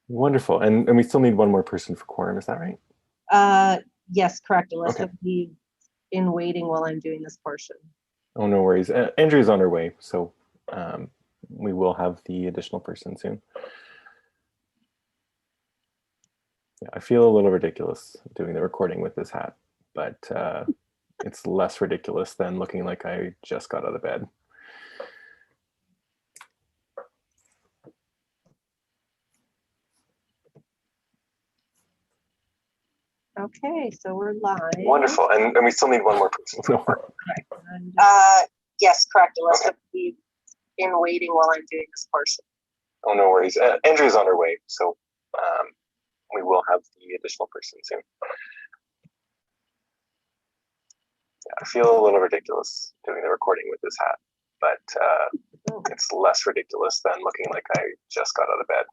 Wonderful. And we still need one more person for quorum, is that right? Yes, correct. Alyssa Okay. will be in waiting while I'm doing this portion. Oh, no worries. Andrea's on her way, so we will have the additional person soon. Yeah, I feel a little ridiculous doing the recording with this hat, but it's less ridiculous than looking like I just got out of bed. Okay, so we're live. Wonderful. And we still need one more person. Yes, correct. Alyssa will be in waiting while I'm doing this portion. Oh, no worries. Andrea's on her way, so we will have the additional person soon. Yeah, I feel a little ridiculous doing the recording with this hat, but it's less ridiculous than looking like I just got out of bed.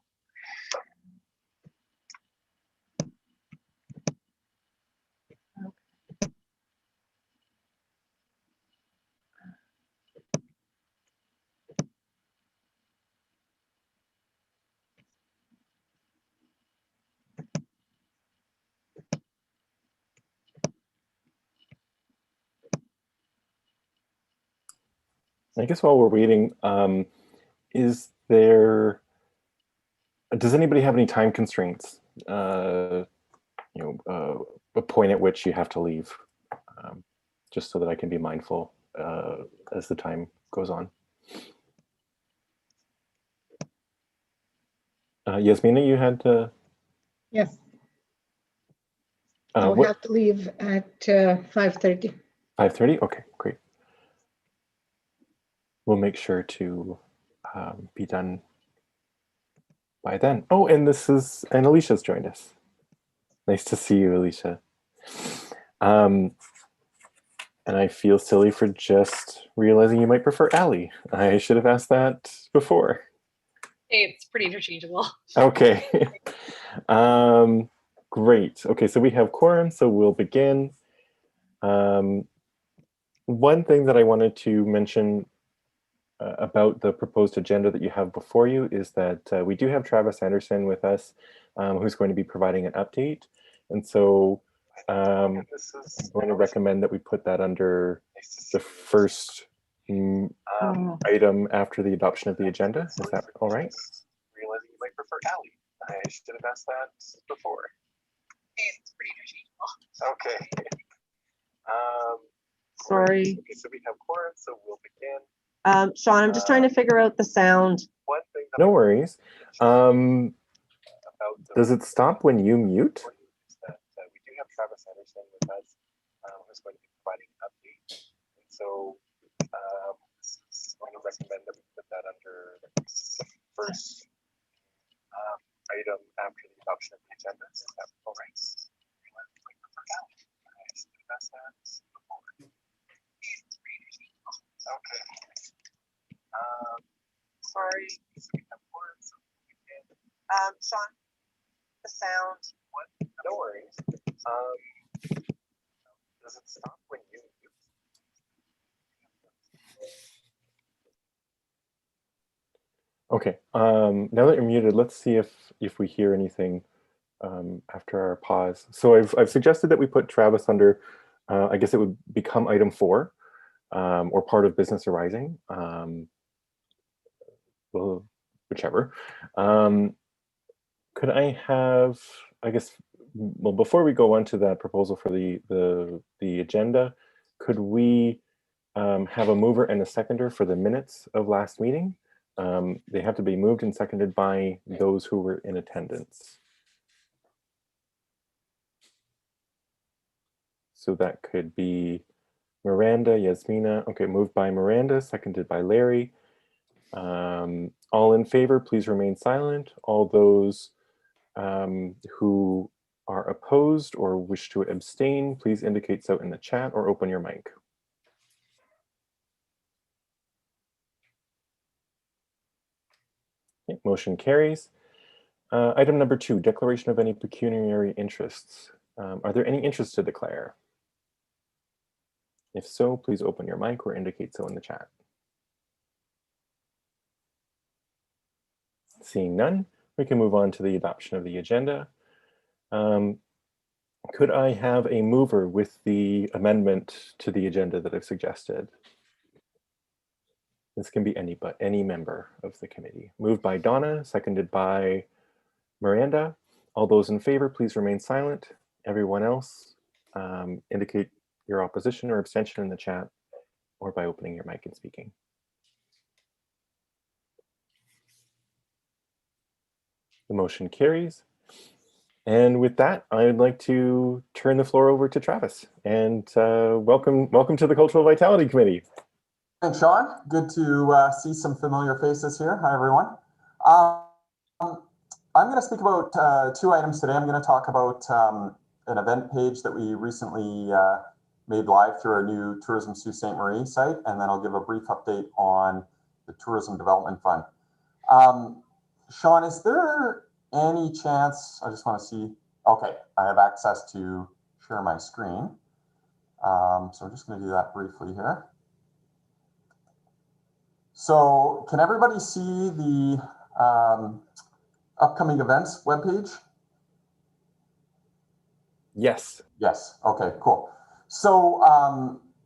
I guess while we're waiting, does anybody have any time constraints? A point at which you have to leave, just so that I can be mindful as the time goes on. Yasmina, you had to? Yes. I'll have to leave at 5:30. 5:30? Okay, great. We'll make sure to be done by then. Oh, and Alicia's joined us. Nice to see you, Alicia. And I feel silly for just realizing you might prefer Ali. I should have asked that before. It's pretty interchangeable. Okay. Great. Okay, so we have quorum, so we'll begin. One thing that I wanted to mention about the proposed agenda that you have before you is that we do have Travis Anderson with us, who's going to be providing an update. And so I'm going to recommend that we put that under the first item after the adoption of the agenda. Is that all right? Realizing you might prefer Ali. I should have asked that before. It's pretty interchangeable. Okay. Sorry. Okay, so we have quorum, so we'll begin. Sean, I'm just trying to figure out the sound. No worries. Does it stop when you mute? We do have Travis Anderson with us, who's going to be providing an update. And so I'm going to recommend that we put that under the first item after the adoption of the agenda. Is that all right? Okay. Sorry. Sean, the sound. What? No worries. Does it stop when you mute? Okay. Now that you're muted, let's see if we hear anything after our pause. So I've suggested that we put Travis under. I guess it would become item 4, or part of business arising. Well, whichever. Could I have? I guess. Well, before we go on to that proposal for the agenda, could we have a mover and a seconder for the minutes of last meeting? They have to be moved and seconded by those who were in attendance. So that could be Miranda, Yasmina. Okay, moved by Miranda, seconded by Larry. All in favor, please remain silent. All those who are opposed or wish to abstain, please indicate so in the chat or open your mic. Okay, motion carries. Item number 2, declaration of any pecuniary interests. Are there any interests to declare? If so, please open your mic or indicate so in the chat. Seeing none, we can move on to the adoption of the agenda. Could I have a mover with the amendment to the agenda that I've suggested? This can be any member of the committee. Moved by Donna, seconded by Miranda. All those in favor, please remain silent. Everyone else, indicate your opposition or abstention in the chat or by opening your mic and speaking. The motion carries. And with that, I'd like to turn the floor over to Travis and welcome to the Cultural Vitality Committee. Thanks, Sean. Good to see some familiar faces here. Hi, everyone. I'm going to speak about two items today. I'm going to talk about an event page that we recently made live through our new Tourism Sault Ste. Marie site, and then I'll give a brief update on the Tourism Development Fund. Sean, is there any chance, I just want to see, okay, I have access to share my screen. So I'm just going to do that briefly here. So can everybody see the upcoming events webpage? Yes. Yes. Okay, cool. So,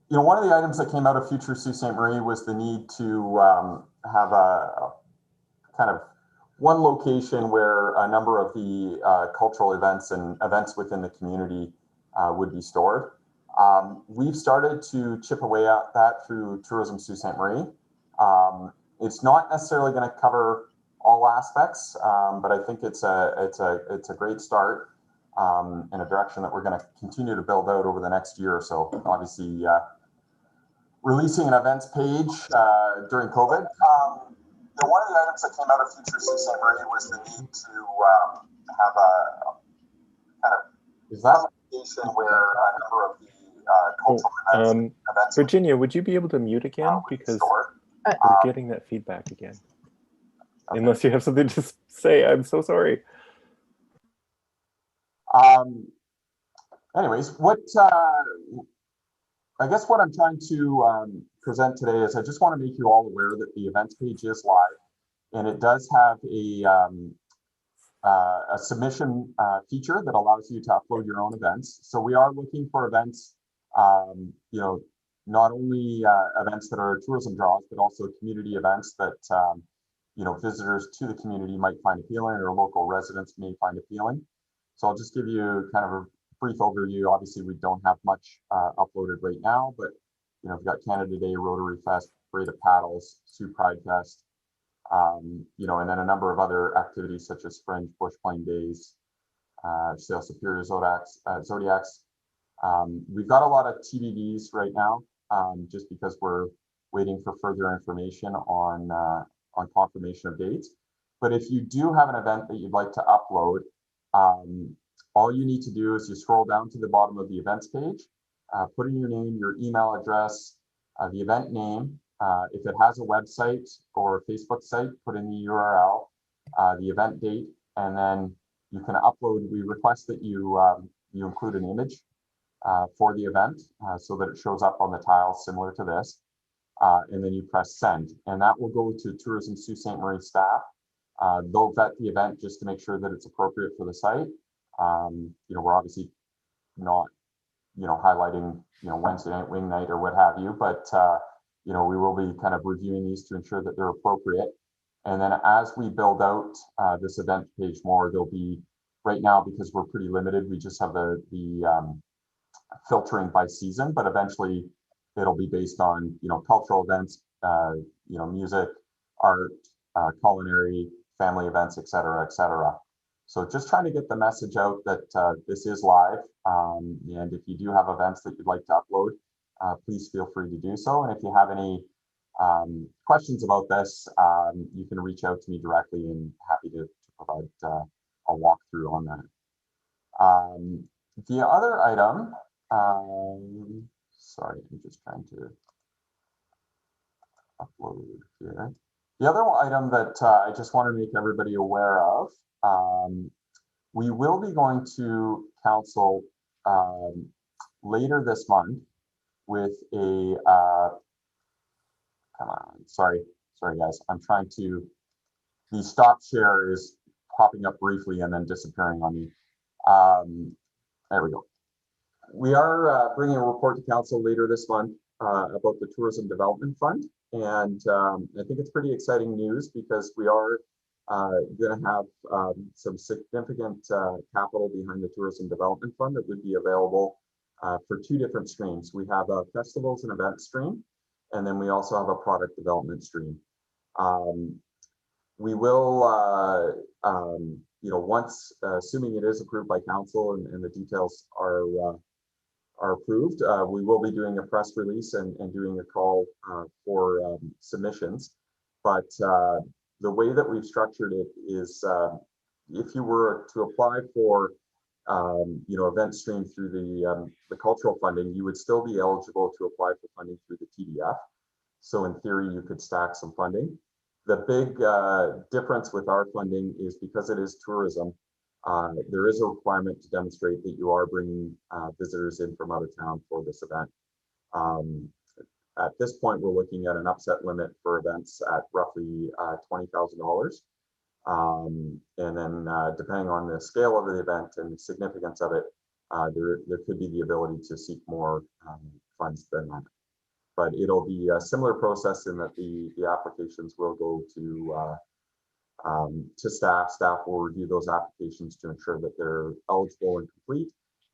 you know, one of the items that came out of Future Sault Ste. Marie was the need to have a kind of one location where a number of the cultural events and events within the community would be stored. We've started to chip away at that through Tourism Sault Ste. Marie. It's not necessarily going to cover all aspects, but I think it's a great start in a direction that we're going to continue to build out over the next year or so. Obviously, releasing an events page during COVID. One of the items that came out of Future Sault Ste. Marie was the need to have a kind of location where a number of the cultural events. Virginia, would you be able to mute again? Because we're getting that feedback again. Okay. Unless you have something to say, I'm so sorry. Anyways, I guess what I'm trying to present today is I just want to make you all aware that the events page is live, and it does have a submission feature that allows you to upload your own events. So we are looking for events, you know, not only events that are tourism draws, but also community events that you know, visitors to the community might find appealing or local residents may find appealing. So I'll just give you kind of a brief overview. Obviously, we don't have much uploaded right now, but you know, we've got Canada Day, Rotary Fest, Parade of Paddles, Sioux Pride Fest, you know, and then a number of other activities such as Fringe, Bush Plain Days, Sail Superior Zodiacs. We've got a lot of TBDs right now, just because we're waiting for further information on confirmation of dates. But if you do have an event that you'd like to upload, all you need to do is you scroll down to the bottom of the events page, put in your name, your email address, the event name. If it has a website or a Facebook site, put in the URL, the event date, and then you can upload. We request that you you include an image for the event so that it shows up on the tile similar to this, and then you press send, and that will go to Tourism Sault Ste. Marie staff. They'll vet the event just to make sure that it's appropriate for the site. You know, we're obviously not, you know, highlighting, you know, Wednesday night wing night or what have you, but you know, we will be kind of reviewing these to ensure that they're appropriate. And then as we build out this event page more, there'll be, right now, because we're pretty limited, we just have the filtering by season, but eventually it'll be based on, you know, cultural events, you know, music, art, culinary, family events, et cetera, et cetera. So just trying to get the message out that this is live. And if you do have events that you'd like to upload, please feel free to do so. And if you have any questions about this, you can reach out to me directly, and happy to provide a walkthrough on that. The other item, sorry, I'm just trying to upload here. The other item that I just want to make everybody aware of, we will be going to council later this month with a, come on, sorry guys, I'm trying to, the stop share is popping up briefly and then disappearing on me. There we go. We are bringing a report to council later this month about the Tourism Development Fund. And I think it's pretty exciting news because we are going to have some significant capital behind the Tourism Development Fund that would be available for two different streams. We have a festivals and events stream, and then we also have a product development stream. We will, once, assuming it is approved by council and the details are approved, we will be doing a press release and doing a call for submissions. But the way that we've structured it is, if you were to apply for, event stream through the cultural funding, you would still be eligible to apply for funding through the TDF. So in theory, you could stack some funding. The big difference with our funding is because it is tourism, there is a requirement to demonstrate that you are bringing visitors in from out of town for this event. At this point, we're looking at an upset limit for events at roughly $20,000. And then depending on the scale of the event and the significance of it, there could be the ability to seek more funds than that. But it'll be a similar process in that the applications will go to staff. Staff will review those applications to ensure that they're eligible and complete,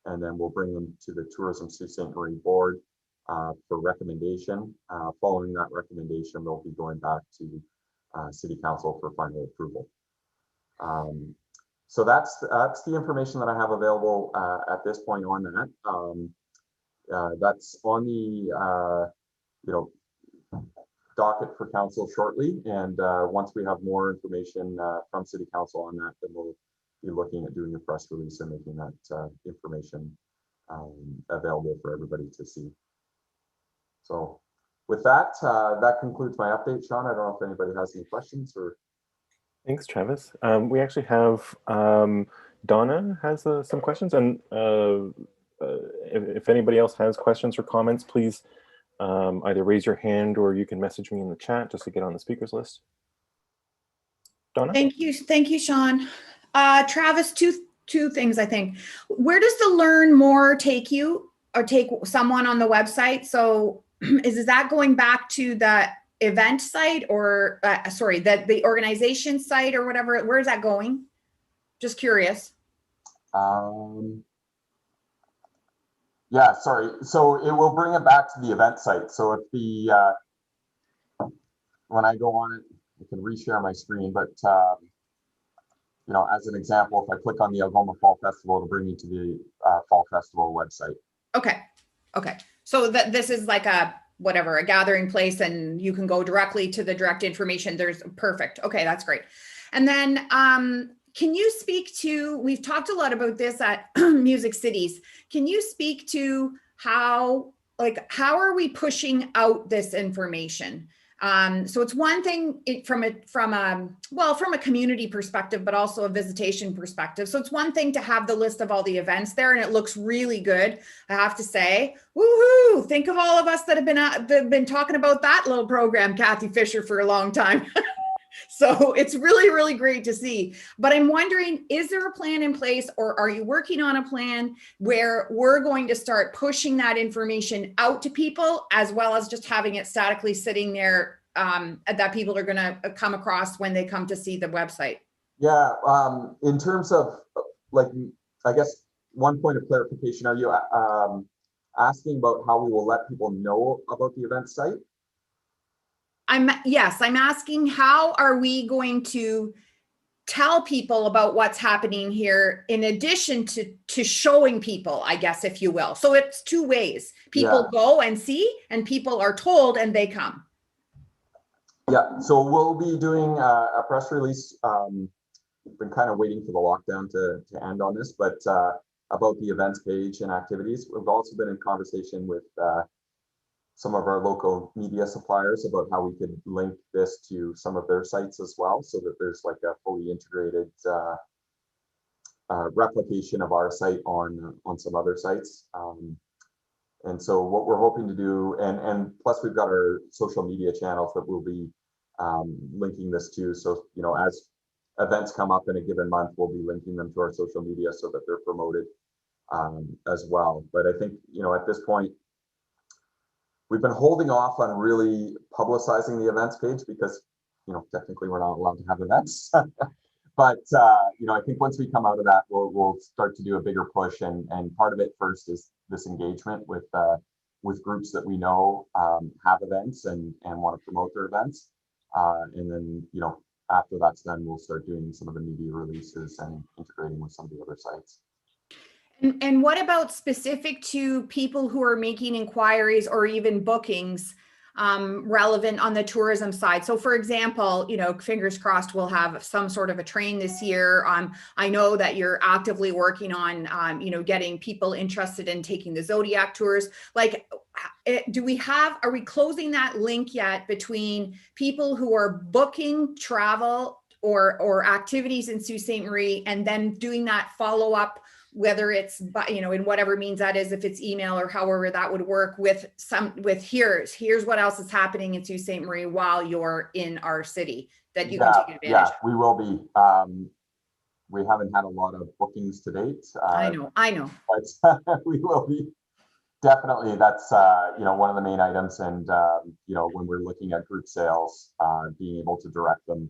and then we'll bring them to the Tourism Sault Ste. Marie Board for recommendation. Following that recommendation, they'll be going back to City Council for final approval. So that's the information that I have available at this point on that. That's on the docket for council shortly, and once we have more information from City Council on that, then we'll be looking at doing a press release and making that information available for everybody to see. So with that, that concludes my update. Sean, I don't know if anybody has any questions or. Thanks, Travis. We actually have Donna has some questions, and if anybody else has questions or comments, please either raise your hand or you can message me in the chat just to get on the speakers list. Donna? Thank you, Sean. Travis, two things, I think. Where does the learn more take you or take someone on the website? So is that going back to the event site or the organization site or whatever? Where is that going? Just curious. Yeah, sorry. So it will bring it back to the event site. So if when I go on it, I can reshare my screen, but as an example, if I click on the Algoma Fall Festival, it'll bring me to the Fall Festival website. Okay. So this is like a gathering place, and you can go directly to the direct information. There's perfect. Okay, that's great. And then can you speak to, we've talked a lot about this at Music Cities. Can you speak to how are we pushing out this information? So it's one thing from a community perspective, but also a visitation perspective. So it's one thing to have the list of all the events there, and it looks really good. I have to say, woohoo! Think of all of us that have been talking about that little program, Kathy Fisher, for a long time. So it's really, really great to see. But I'm wondering, is there a plan in place, or are you working on a plan where we're going to start pushing that information out to people, as well as just having it statically sitting there that people are going to come across when they come to see the website? Yeah, in terms of, I guess one point of clarification, are you asking about how we will let people know about the event site? I'm asking, how are we going to tell people about what's happening here in addition to showing people, I guess, if you will. So it's two ways. People go and see, and people are told and they come. Yeah, so we'll be doing a press release. We've been kind of waiting for the lockdown to end on this, but about the events page and activities. We've also been in conversation with some of our local media suppliers about how we could link this to some of their sites as well, so that there's like a fully integrated replication of our site on some other sites. And so what we're hoping to do, and plus we've got our social media channels that we'll be linking this to. So, as events come up in a given month, we'll be linking them to our social media so that they're promoted as well. But I think, at this point, we've been holding off on really publicizing the events page because, technically we're not allowed to have events. But, I think once we come out of that, we'll start to do a bigger push. And part of it first is this engagement with groups that we know have events and want to promote their events. And then, after that's done, we'll start doing some of the media releases and integrating with some of the other sites. And what about specific to people who are making inquiries or even bookings relevant on the tourism side? So for example, fingers crossed, we'll have some sort of a train this year. I know that you're actively working on, getting people interested in taking the Zodiac tours. Like, are we closing that link yet between people who are booking travel or activities in Sault Ste. Marie and then doing that follow-up, whether it's, in whatever means that is, if it's email or however that would work with here's what else is happening in Sault Ste. Marie while you're in our city that you can take advantage of. Yeah, we will be. We haven't had a lot of bookings to date. I know. But we will be. Definitely, that's, one of the main items. And, when we're looking at group sales, being able to direct them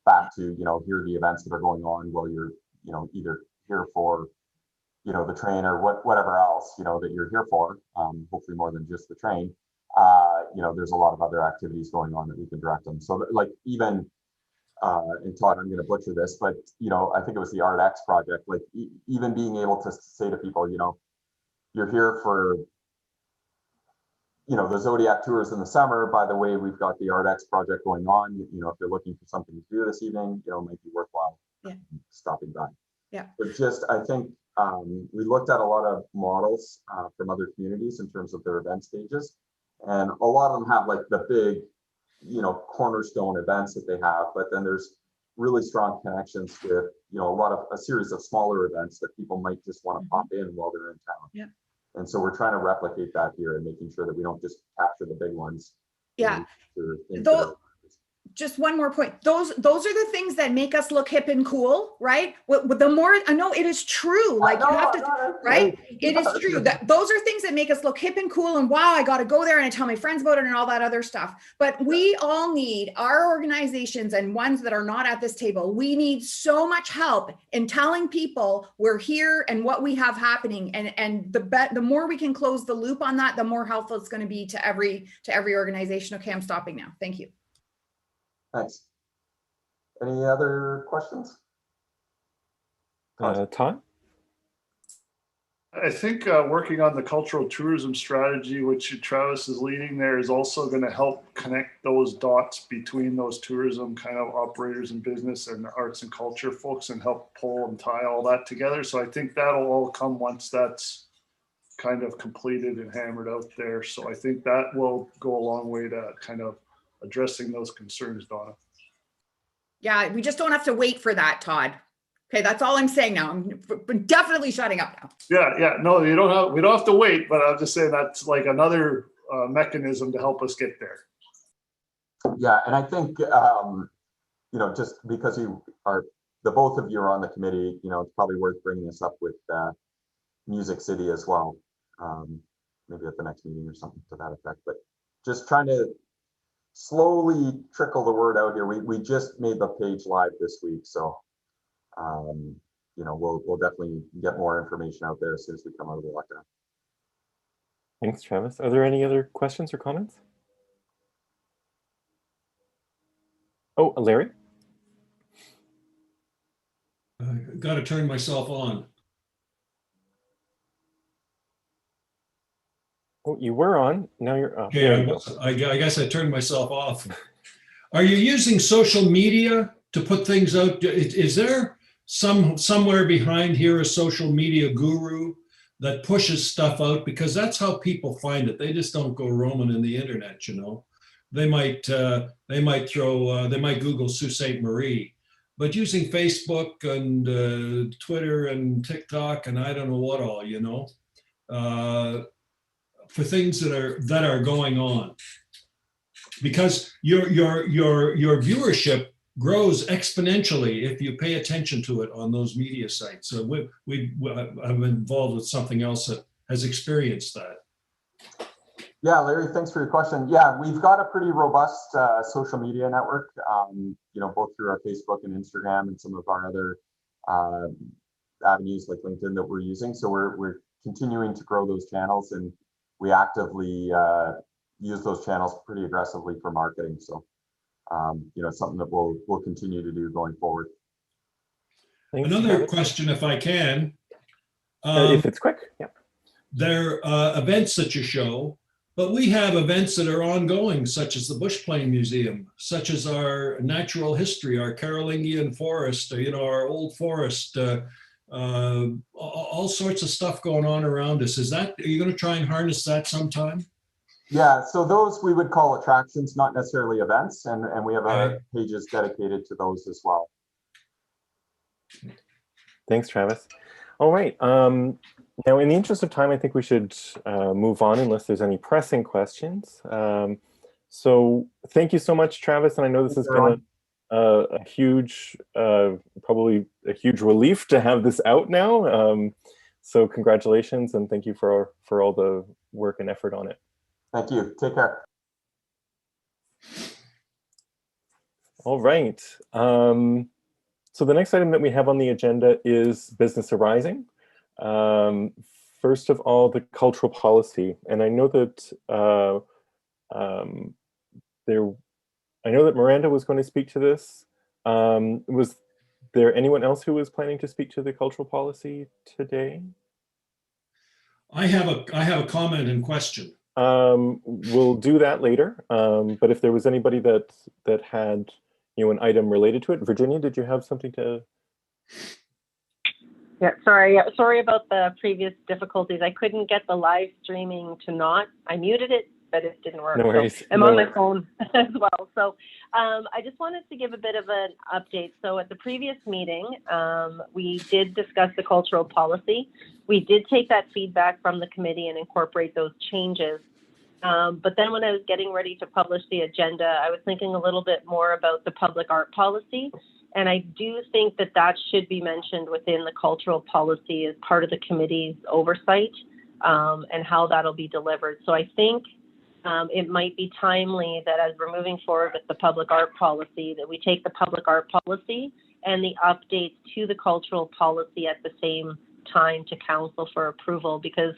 back to, here are the events that are going on while you're, either here for, the train or whatever else, that you're here for, hopefully more than just the train. There's a lot of other activities going on that we can direct them. So like even, and Todd, I'm going to butcher this, but, I think it was the ArtX project, like even being able to say to people, you're here for, the Zodiac tours in the summer. By the way, we've got the ArtX project going on. If you're looking for something to do this evening, it might be worthwhile stopping by. Yeah. But just, I think we looked at a lot of models from other communities in terms of their event stages. And a lot of them have like the big, cornerstone events that they have, but then there's really strong connections with, a series of smaller events that people might just want to pop in while they're in town. Yeah. And so we're trying to replicate that here and making sure that we don't just capture the big ones. Yeah. Just one more point. Those are the things that make us look hip and cool, right? The more I know, it is true. Like you have to, right? It is true that those are things that make us look hip and cool. And wow, I got to go there and I tell my friends about it and all that other stuff. But we all need our organizations and ones that are not at this table. We need so much help in telling people we're here and what we have happening. And the more we can close the loop on that, the more helpful it's going to be to every organization. Okay, I'm stopping now. Thank you. Thanks. Any other questions? Todd? I think working on the cultural tourism strategy, which Travis is leading there, is also going to help connect those dots between those tourism kind of operators and business and the arts and culture folks and help pull and tie all that together. So I think that'll all come once that's kind of completed and hammered out there. So I think that will go a long way to kind of addressing those concerns, Donna. Yeah, we just don't have to wait for that, Todd. Okay, that's all I'm saying now. I'm definitely shutting up now. Yeah, no, we don't have to wait, but I'm just saying that's like another mechanism to help us get there. Yeah, and I think just because the both of you are on the committee, it's probably worth bringing this up with Music City as well, maybe at the next meeting or something to that effect. But just trying to slowly trickle the word out here. We just made the page live this week, so we'll definitely get more information out there as soon as we come out of the lockdown. Thanks, Travis. Are there any other questions or comments? Oh, Larry? Got to turn myself on. Oh, you were on. Now you're off. Okay, I guess I turned myself off. Are you using social media to put things out? Is there somewhere behind here a social media guru that pushes stuff out? Because that's how people find it. They just don't go roaming in the internet, They might Google Sault Ste. Marie, but using Facebook and Twitter and TikTok and I don't know what all, for things that are going on, because your viewership grows exponentially if you pay attention to it on those media sites. So I'm involved with something else that has experienced that. Yeah, Larry, thanks for your question. Yeah, we've got a pretty robust social media network, both through our Facebook and Instagram and some of our other avenues like LinkedIn that we're using. So we're continuing to grow those channels, and we actively use those channels pretty aggressively for marketing. So, something that we'll continue to do going forward. Thanks, Another Travis. question, if I can. If it's quick, yeah. There are events that you show, but we have events that are ongoing, such as the Bush Plane Museum, such as our natural history, our Carolingian forest, our old forest, all sorts of stuff going on around us. Are you going to try and harness that sometime? Yeah, so those we would call attractions, not necessarily events, and we have pages dedicated to those as well. Thanks, Travis. All right. Now, in the interest of time, I think we should move on unless there's any pressing questions. So thank you so much, Travis. And I know this has been a huge, probably a huge relief to have this out now. So congratulations, and thank you for all the work and effort on it. Thank you. Take care. All right. So the next item that we have on the agenda is business arising. First of all, the cultural policy, and I know that I know that Miranda was going to speak to this. Was there anyone else who was planning to speak to the cultural policy today? I have a comment and question. We'll do that later. But if there was anybody that had an item related to it, Virginia, did you have something to? Yeah, sorry about the previous difficulties. I couldn't get the live streaming to not. I muted it, but it didn't work. No worries. So I'm on my phone as well. So I just wanted to give a bit of an update. So at the previous meeting, we did discuss the cultural policy. We did take that feedback from the committee and incorporate those changes. But then when I was getting ready to publish the agenda, I was thinking a little bit more about the public art policy. And I do think that should be mentioned within the cultural policy as part of the committee's oversight and how that'll be delivered. So I think it might be timely that as we're moving forward with the public art policy, that we take the public art policy and the updates to the cultural policy at the same time to council for approval. Because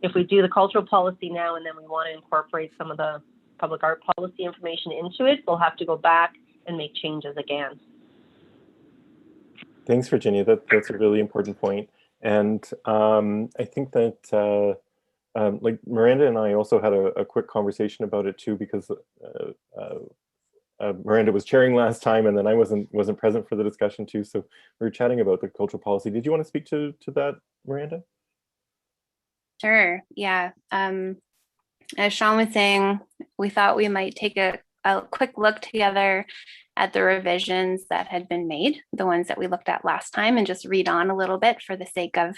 if we do the cultural policy now and then we want to incorporate some of the public art policy information into it, we'll have to go back and make changes again. Thanks, Virginia. That's a really important point. And I think that like Miranda and I also had a quick conversation about it too, because Miranda was chairing last time, and then I wasn't present for the discussion too. So we were chatting about the cultural policy. Did you want to speak to that, Miranda? Sure. Yeah. As Sean was saying, we thought we might take a quick look together at the revisions that had been made, the ones that we looked at last time, and just read on a little bit for the sake of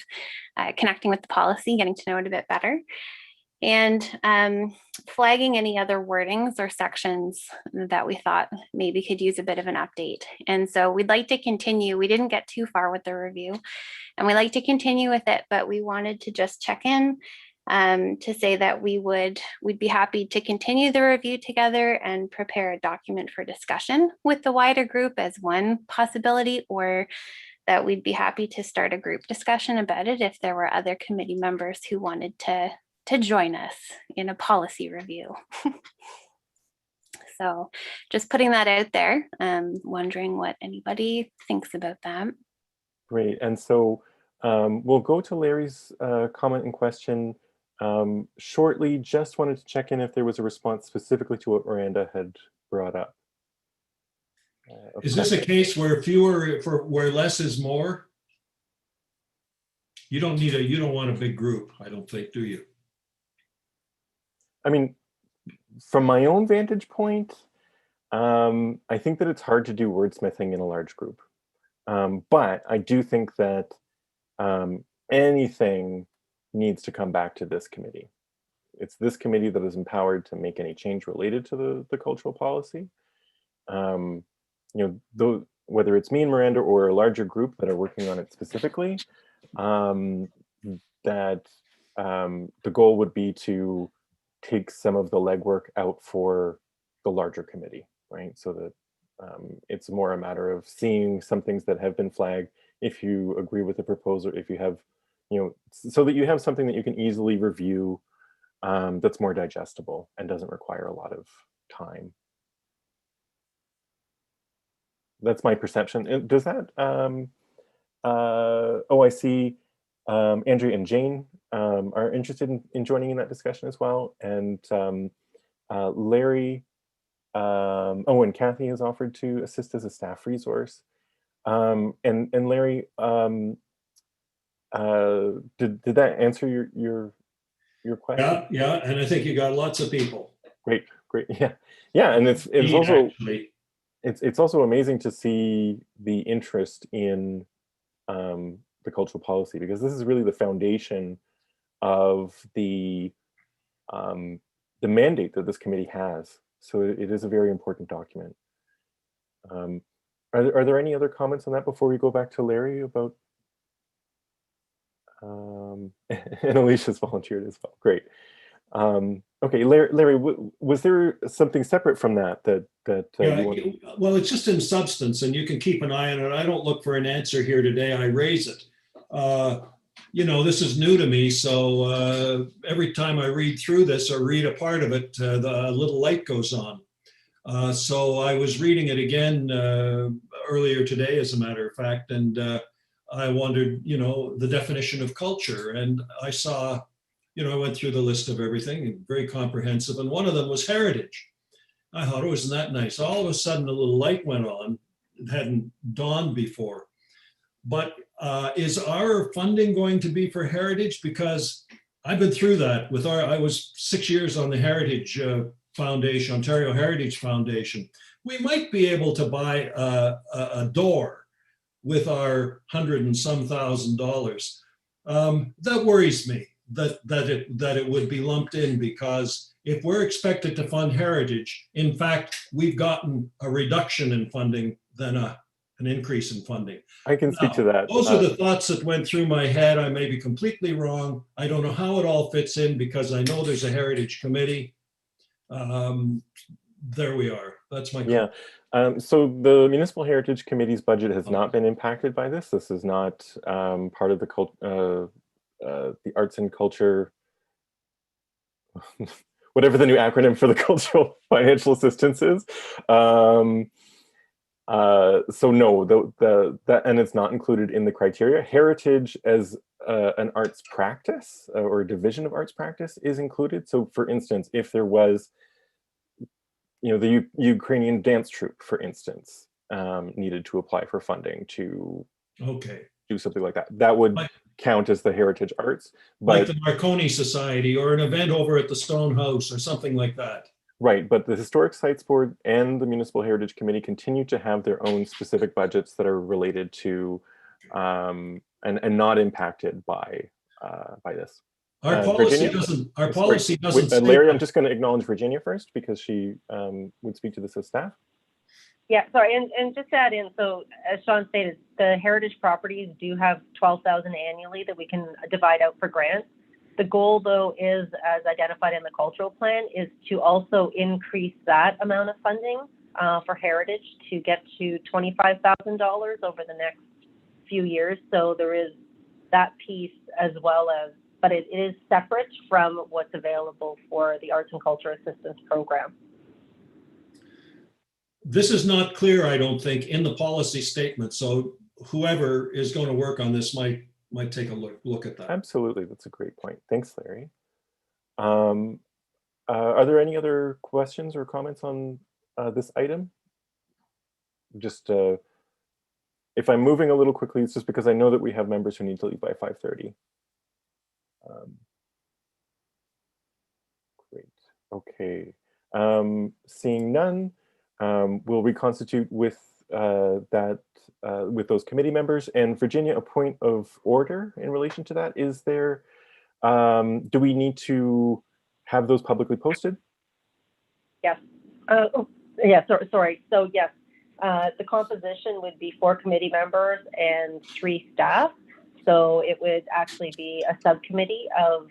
connecting with the policy, getting to know it a bit better, and flagging any other wordings or sections that we thought maybe could use a bit of an update. And so we'd like to continue. We didn't get too far with the review, and we'd like to continue with it, but we wanted to just check in to say that we'd be happy to continue the review together and prepare a document for discussion with the wider group as one possibility, or that we'd be happy to start a group discussion about it if there were other committee members who wanted to join us in a policy review. So just putting that out there, wondering what anybody thinks about that. Great. And so we'll go to Larry's comment and question shortly. Just wanted to check in if there was a response specifically to what Miranda had brought up. Is this a case where where less is more? You don't want a big group, I don't think, do you? I mean, from my own vantage point, I think that it's hard to do wordsmithing in a large group. But I do think that anything needs to come back to this committee. It's this committee that is empowered to make any change related to the cultural policy. whether it's me and Miranda or a larger group that are working on it specifically, that the goal would be to take some of the legwork out for the larger committee, right? So that it's more a matter of seeing some things that have been flagged, if you agree with the proposal, if you have, so that you have something that you can easily review, that's more digestible and doesn't require a lot of time. That's my perception. Does that, oh, I see Andrea and Jane are interested in joining in that discussion as well. And Larry, and Kathy has offered to assist as a staff resource. And Larry, did that answer your question? Yeah, and I think you got lots of people. Great, yeah, and it's also Actually. it's also amazing to see the interest in the cultural policy, because this is really the foundation of the mandate that this committee has. So it is a very important document. Are there any other comments on that before we go back to Larry about? And Alicia's volunteered as well. Great. Okay, Larry, was there something separate from that Yeah, you wanted? well, it's just in substance, and you can keep an eye on it. I don't look for an answer here today. I raise it. This is new to me, so every time I read through this or read a part of it, the little light goes on. So I was reading it again earlier today, as a matter of fact, and I wondered, the definition of culture, and I saw, I went through the list of everything, very comprehensive, and one of them was heritage. I thought, oh, isn't that nice? All of a sudden, a little light went on. It hadn't dawned before. But is our funding going to be for heritage? Because I've been through that with I was 6 years on the Heritage Foundation, Ontario Heritage Foundation. We might be able to buy a door with our $100 and some thousand. That worries me that it would be lumped in, because if we're expected to fund heritage, in fact, we've gotten a reduction in funding than an increase in funding. I can speak to that. Those are the thoughts that went through my head. I may be completely wrong. I don't know how it all fits in, because I know there's a heritage committee. There we are. That's my comment. Yeah. So the Municipal Heritage Committee's budget has not been impacted by this. This is not part of the arts and culture, whatever the new acronym for the cultural financial assistance is. So no, that, and it's not included in the criteria. Heritage as an arts practice or a division of arts practice is included. So for instance, if there was, the Ukrainian dance troupe, for instance, needed to apply for funding to do something like that, that would count as the heritage arts. But, like the Marconi Society or an event over at the Stone House or something like that. Right, but the Historic Sites Board and the Municipal Heritage Committee continue to have their own specific budgets that are related to and not impacted by this. Our policy Virginia? doesn't. Our policy doesn't. Wait, Larry, I'm just going to acknowledge Virginia first, because she would speak to this as staff. Yeah, sorry, and just to add in, so as Sean stated, the heritage properties do have $12,000 annually that we can divide out for grants. The goal, though, is, as identified in the cultural plan, is to also increase that amount of funding for heritage to get to $25,000 over the next few years. So there is that piece, as well as, but it is separate from what's available for the Arts and Culture Assistance Program. This is not clear, I don't think, in the policy statement. So whoever is going to work on this might take a look at that. Absolutely, that's a great point. Thanks, Larry. Are there any other questions or comments on this item? Just if I'm moving a little quickly, it's just because I know that we have members who need to leave by 5:30. Great. Okay. Seeing none, we'll reconstitute with with those committee members. And Virginia, a point of order in relation to that. Is there, do we need to have those publicly posted? Yes. Yeah, sorry. So yes, The composition would be 4 committee members and 3 staff. So it would actually be a subcommittee of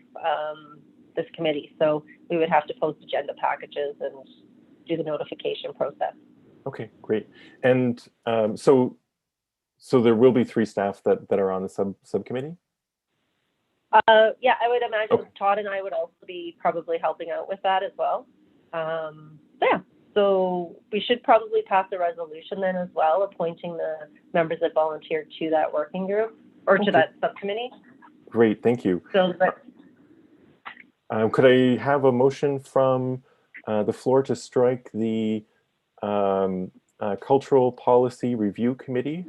this committee. So we would have to post agenda packages and do the notification process. Okay, great. And so there will be 3 staff that are on the subcommittee? Yeah, I would imagine Okay. Todd and I would also be probably helping out with that as well. Yeah, so we should probably pass a resolution then as well, appointing the members that volunteered to that working group or to that subcommittee. Great, thank you. So, Could I have a motion from the floor to strike the Cultural Policy Review Committee,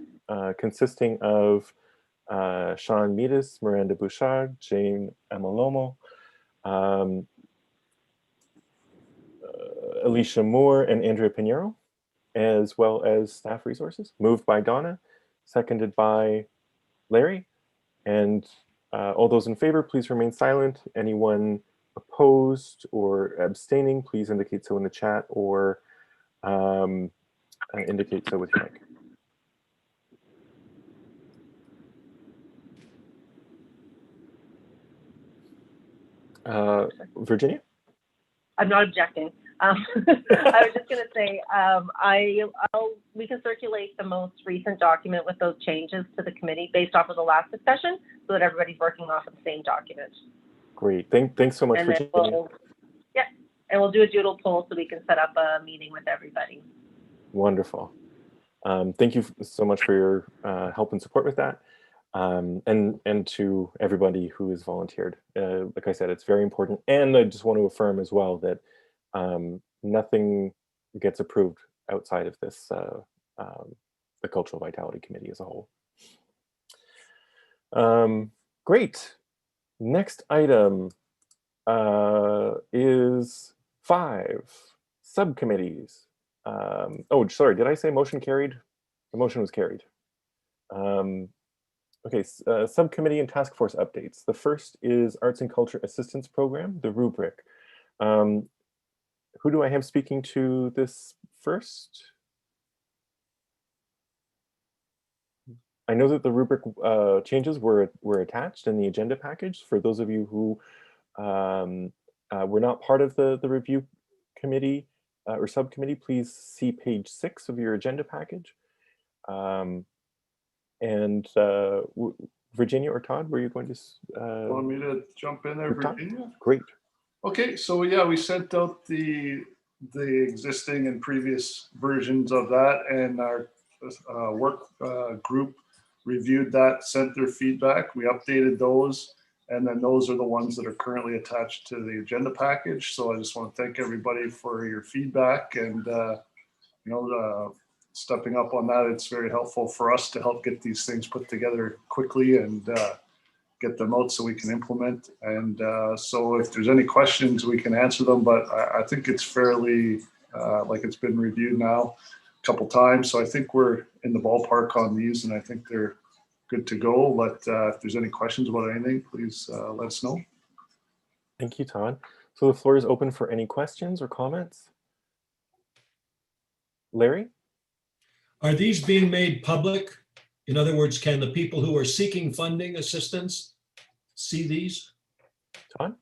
consisting of Sean Midas, Miranda Bouchard, Jane Amalomo, Alicia Moore, and Andrea Pinheiro, as well as staff resources? Moved by Donna, seconded by Larry. And all those in favor, please remain silent. Anyone opposed or abstaining, please indicate so in the chat or indicate so with your mic. Virginia? I'm not objecting. I was just going to say, we can circulate the most recent document with those changes to the committee based off of the last discussion so that everybody's working off of the same document. Great. Thanks so much, And Virginia. and we'll do a doodle poll so we can set up a meeting with everybody. Wonderful. Thank you so much for your help and support with that. And to everybody who has volunteered. Like I said, it's very important. And I just want to affirm as well that nothing gets approved outside of this, the Cultural Vitality Committee as a whole. Great. Next item is 5 subcommittees. Oh, sorry, did I say motion carried? The motion was carried. Okay, subcommittee and task force updates. The first is Arts and Culture Assistance Program, the rubric. Who do I have speaking to this first? I know that the rubric changes were attached in the agenda package. For those of you who were not part of the review committee or subcommittee, please see page 6 of your agenda package. And Virginia or Todd, were you going to? Want me to jump in there, Todd? Virginia? Great. Okay, so yeah, we sent out the existing and previous versions of that, and our work group reviewed that, sent their feedback. We updated those, and then those are the ones that are currently attached to the agenda package. So I just want to thank everybody for your feedback and stepping up on that. It's very helpful for us to help get these things put together quickly and get them out so we can implement. And so if there's any questions, we can answer them, but I think it's fairly like it's been reviewed now a couple times. So I think we're in the ballpark on these, and I think they're good to go. But if there's any questions about anything, please let us know. Thank you, Todd. So the floor is open for any questions or comments. Larry? Are these being made public? In other words, can the people who are seeking funding assistance see these? Todd?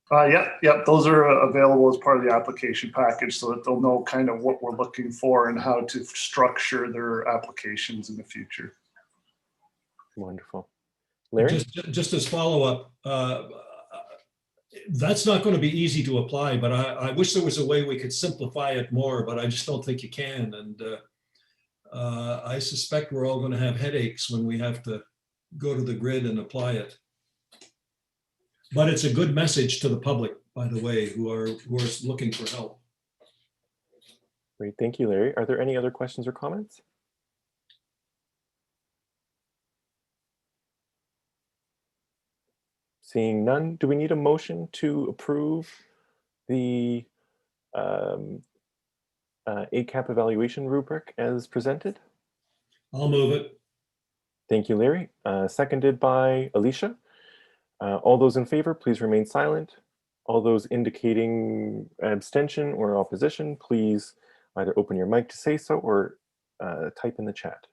Yeah, those are available as part of the application package so that they'll know kind of what we're looking for and how to structure their applications in the future. Wonderful. Larry? Just as follow-up, that's not going to be easy to apply, but I wish there was a way we could simplify it more, but I just don't think you can. And I suspect we're all going to have headaches when we have to go to the grid and apply it. But it's a good message to the public, by the way, who are looking for help. Great, thank you, Larry. Are there any other questions or comments? Seeing none, do we need a motion to approve the ACAP evaluation rubric as presented? I'll move it. Thank you, Larry. Seconded by Alicia. All those in favor, please remain silent. All those indicating abstention or opposition, please either open your mic to say so or type in the chat.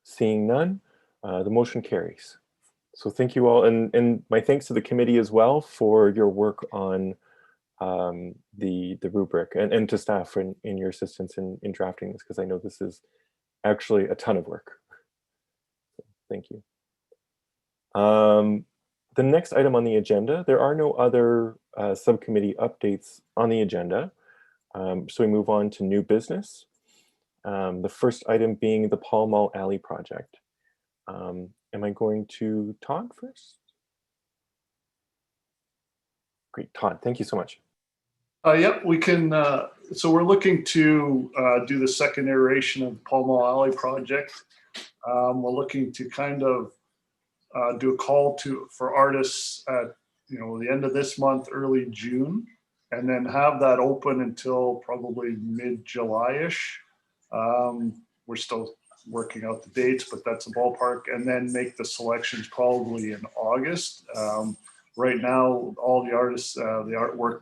Seeing none, the motion carries. So thank you all, and my thanks to the committee as well for your work on the rubric, and to staff in your assistance in drafting this, because I know this is actually a ton of work. So thank you. The next item on the agenda, there are no other subcommittee updates on the agenda. So we move on to new business. The first item being the Pall Mall Alley project. Am I going to Todd first? Great, Todd, thank you so much. Yep, we can. So we're looking to do the second iteration of the Pall Mall Alley project. We're looking to kind of do a call for artists at the end of this month, early June, and then have that open until probably mid-July-ish. We're still working out the dates, but that's a ballpark, and then make the selections probably in August. Right now, all the artists, the artwork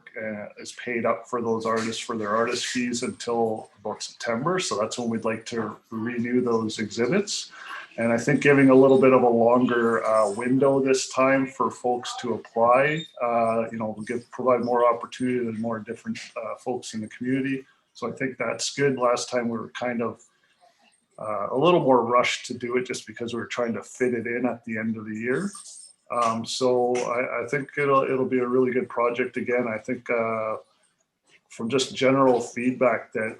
is paid up for those artists for their artist fees until about September. So that's when we'd like to renew those exhibits. And I think giving a little bit of a longer window this time for folks to apply, will provide more opportunity to more different folks in the community. So I think that's good. Last time we were kind of a little more rushed to do it just because we were trying to fit it in at the end of the year. So I think it'll be a really good project. Again, I think from just general feedback that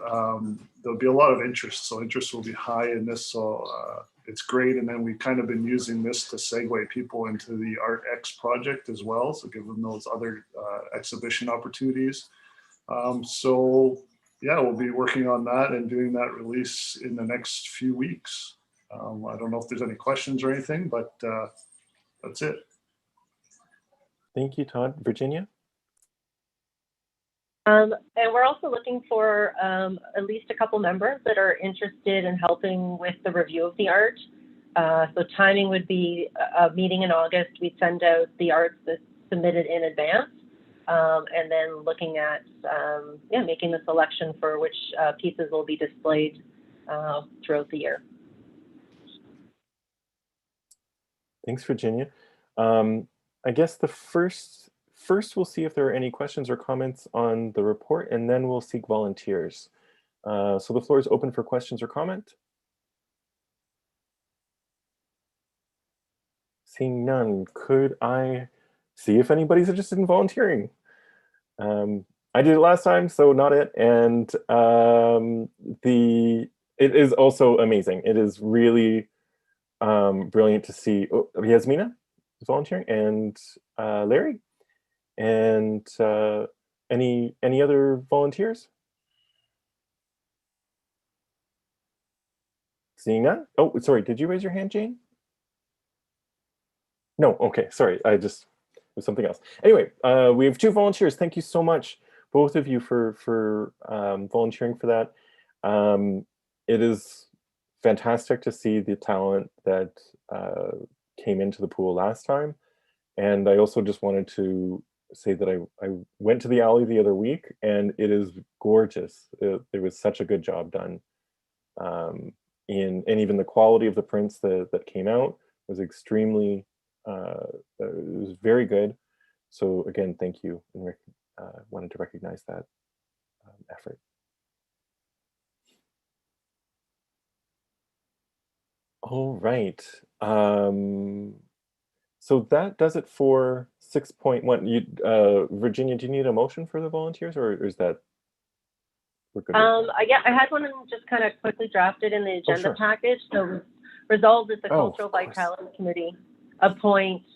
there'll be a lot of interest. So interest will be high in this. So it's great. And then we've kind of been using this to segue people into the ArtX project as well. So give them those other exhibition opportunities. So yeah, we'll be working on that and doing that release in the next few weeks. I don't know if there's any questions or anything, but that's it. Thank you, Todd. Virginia? And we're also looking for at least a couple members that are interested in helping with the review of the art. So timing would be a meeting in August. We'd send out the art that's submitted in advance, and then looking at making the selection for which pieces will be displayed throughout the year. Thanks, Virginia. I guess the first we'll see if there are any questions or comments on the report, and then we'll seek volunteers. So the floor is open for questions or comment. Seeing none, could I see if anybody's interested in volunteering? I did it last time, so not it. And it is also amazing. It is really brilliant to see Yasmina is volunteering, and Larry, and any other volunteers? Seeing none? Oh, sorry, did you raise your hand, Jane? No, okay, sorry, it was something else. Anyway, we have 2 volunteers. Thank you so much, both of you, for volunteering for that. It is fantastic to see the talent that came into the pool last time. And I also just wanted to say that I went to the alley the other week, and it is gorgeous. There was such a good job done. And even the quality of the prints that came out was extremely, it was very good. So again, thank you, and wanted to recognize that effort. All right. So that does it for 6.1. Virginia, do you need a motion for the volunteers, or is that we're good? I had one just kind of quickly drafted in the agenda package. So resolved that the Cultural Vitality Committee appoints,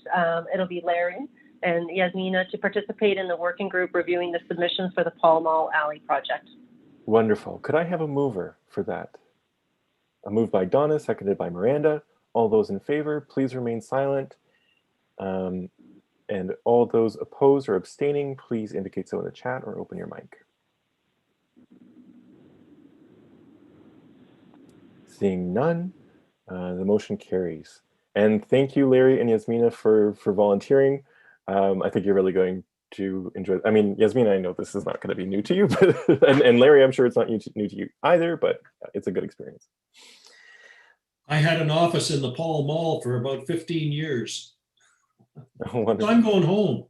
it'll be Larry and Yasmina, to participate in the working group reviewing the submissions for the Pall Mall Alley project. Wonderful. Could I have a mover for that? A move by Donna, seconded by Miranda. All those in favor, please remain silent. And all those opposed or abstaining, please indicate so in the chat or open your mic. Seeing none, the motion carries. And thank you, Larry and Yasmina, for volunteering. I think you're really going to enjoy. I mean, Yasmin, I know this is not going to be new to you, but and Larry, I'm sure it's not new to you either, but it's a good experience. I had an office in the Pall Mall for about 15 years. Oh, So I'm going home.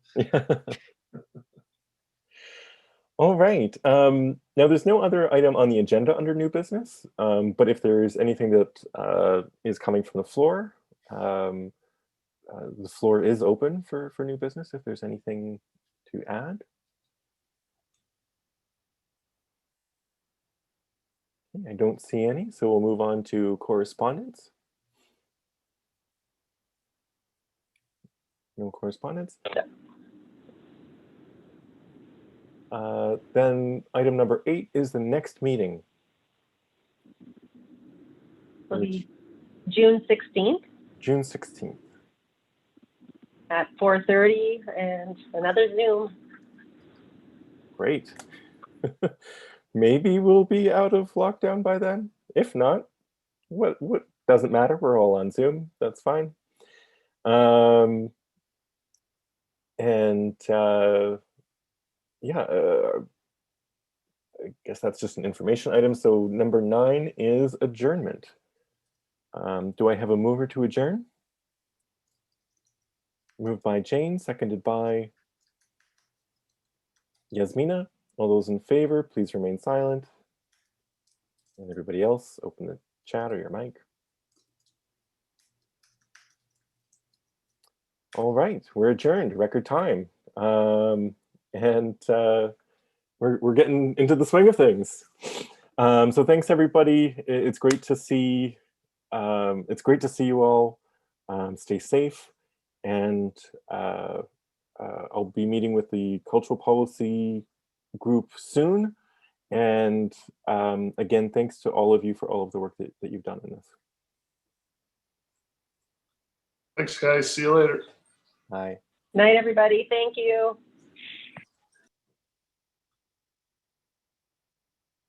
All right. Now, there's no other item on the agenda under new business, but if there's anything that is coming from the floor is open for new business if there's anything to add. I don't see any, so we'll move on to correspondence. No correspondence. Then item number 8 is the next meeting. Will be June 16th June 16th. at 4:30 and another Zoom. Great. Maybe we'll be out of lockdown by then. If not, what doesn't matter. We're all on Zoom. That's fine. Yeah, I guess that's just an information item. So number 9 is adjournment. Do I have a mover to adjourn? Moved by Jane, seconded by Yasmina. All those in favor, please remain silent. And everybody else, open the chat or your mic. All right, we're adjourned, record time. We're getting into the swing of things. So thanks everybody. It's great to see. It's great to see you all. Stay safe, and I'll be meeting with the cultural policy group soon. And again, thanks to all of you for all of the work that you've done in this. Thanks, guys. See you later. Bye. Night, everybody. Thank you.